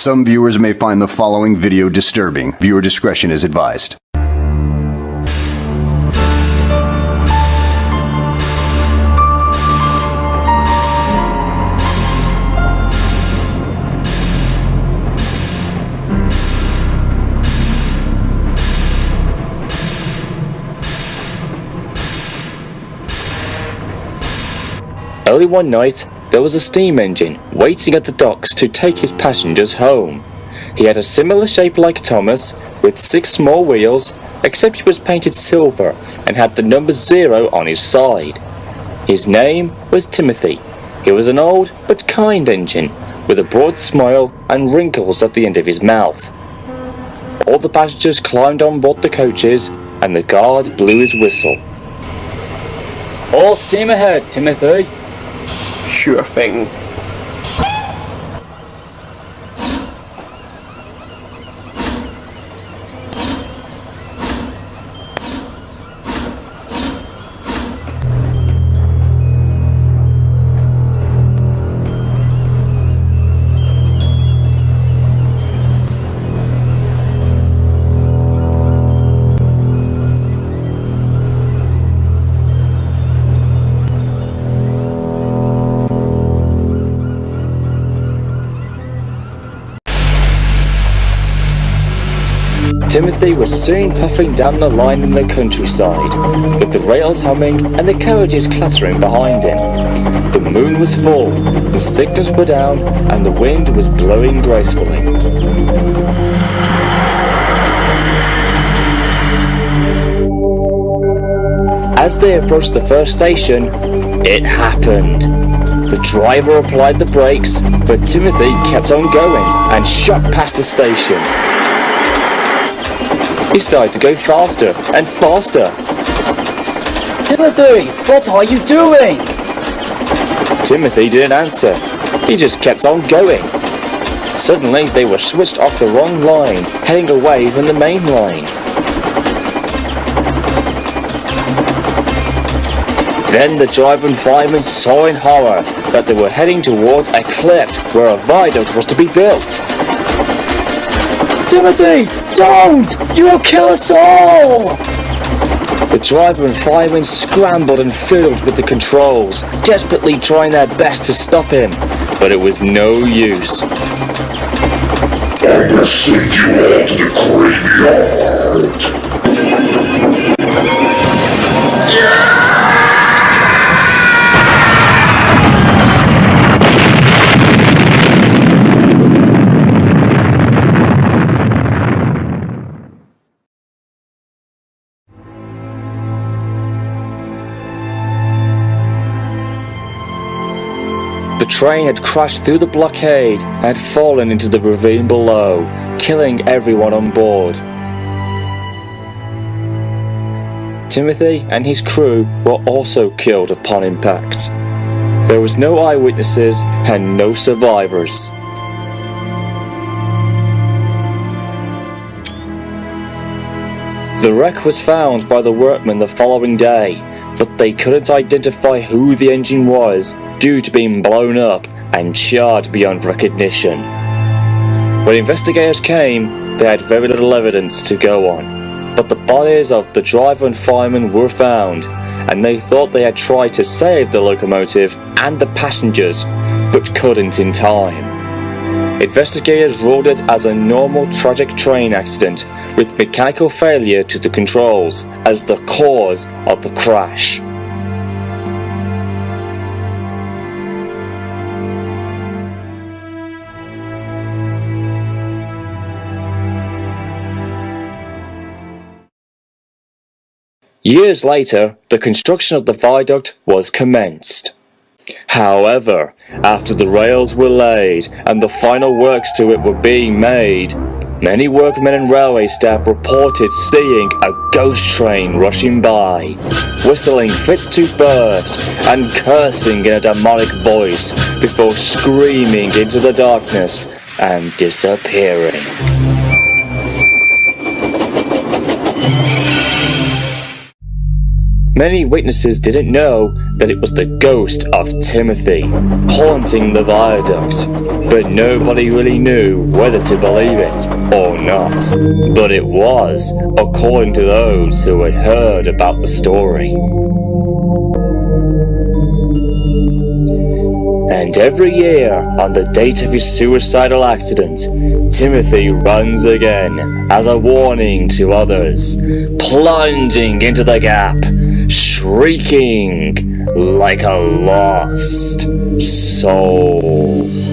Some viewers may find the following video disturbing. Viewer discretion is advised. Early one night, there was a steam engine waiting at the docks to take his passengers home. He had a similar shape like Thomas, with 6 small wheels, except he was painted silver and had the number 0 on his side. His name was Timothy. He was an old but kind engine, with a broad smile and wrinkles at the end of his mouth. All the passengers climbed on board the coaches, and the guard blew his whistle. "All steam ahead, Timothy." Sure thing. Timothy was soon puffing down the line in the countryside, with the rails humming and the carriages clattering behind him. The moon was full, the signals were down, and the wind was blowing gracefully. As they approached the first station, it happened. The driver applied the brakes, but Timothy kept on going and shot past the station. He started to go faster and faster. "Timothy, what are you doing?" Timothy didn't answer. He just kept on going. Suddenly, they were switched off the wrong line, heading away from the main line. Then the driver and fireman saw in horror that they were heading towards a cliff where a viaduct was to be built. "Timothy, don't! You will kill us all!" The driver and firemen scrambled and fiddled with the controls, desperately trying their best to stop him, but it was no use. "I'm gonna send you all to the graveyard!" The train had crashed through the blockade and had fallen into the ravine below, killing everyone on board. Timothy and his crew were also killed upon impact. There was no eyewitnesses and no survivors. The wreck was found by the workmen the following day, but they couldn't identify who the engine was due to being blown up and charred beyond recognition. When investigators came, they had very little evidence to go on, but the bodies of the driver and fireman were found, and they thought they had tried to save the locomotive and the passengers, but couldn't in time. Investigators ruled it as a normal tragic train accident with mechanical failure to the controls as the cause of the crash. Years later, the construction of the viaduct was commenced. However, after the rails were laid and the final works to it were being made, many workmen and railway staff reported seeing a ghost train rushing by, whistling fit to burst and cursing in a demonic voice before screaming into the darkness and disappearing. Many witnesses didn't know that it was the ghost of Timothy haunting the viaduct, but nobody really knew whether to believe it or not. But it was, according to those who had heard about the story. And every year, on the date of his suicidal accident, Timothy runs again as a warning to others, plunging into the gap, shrieking like a lost soul.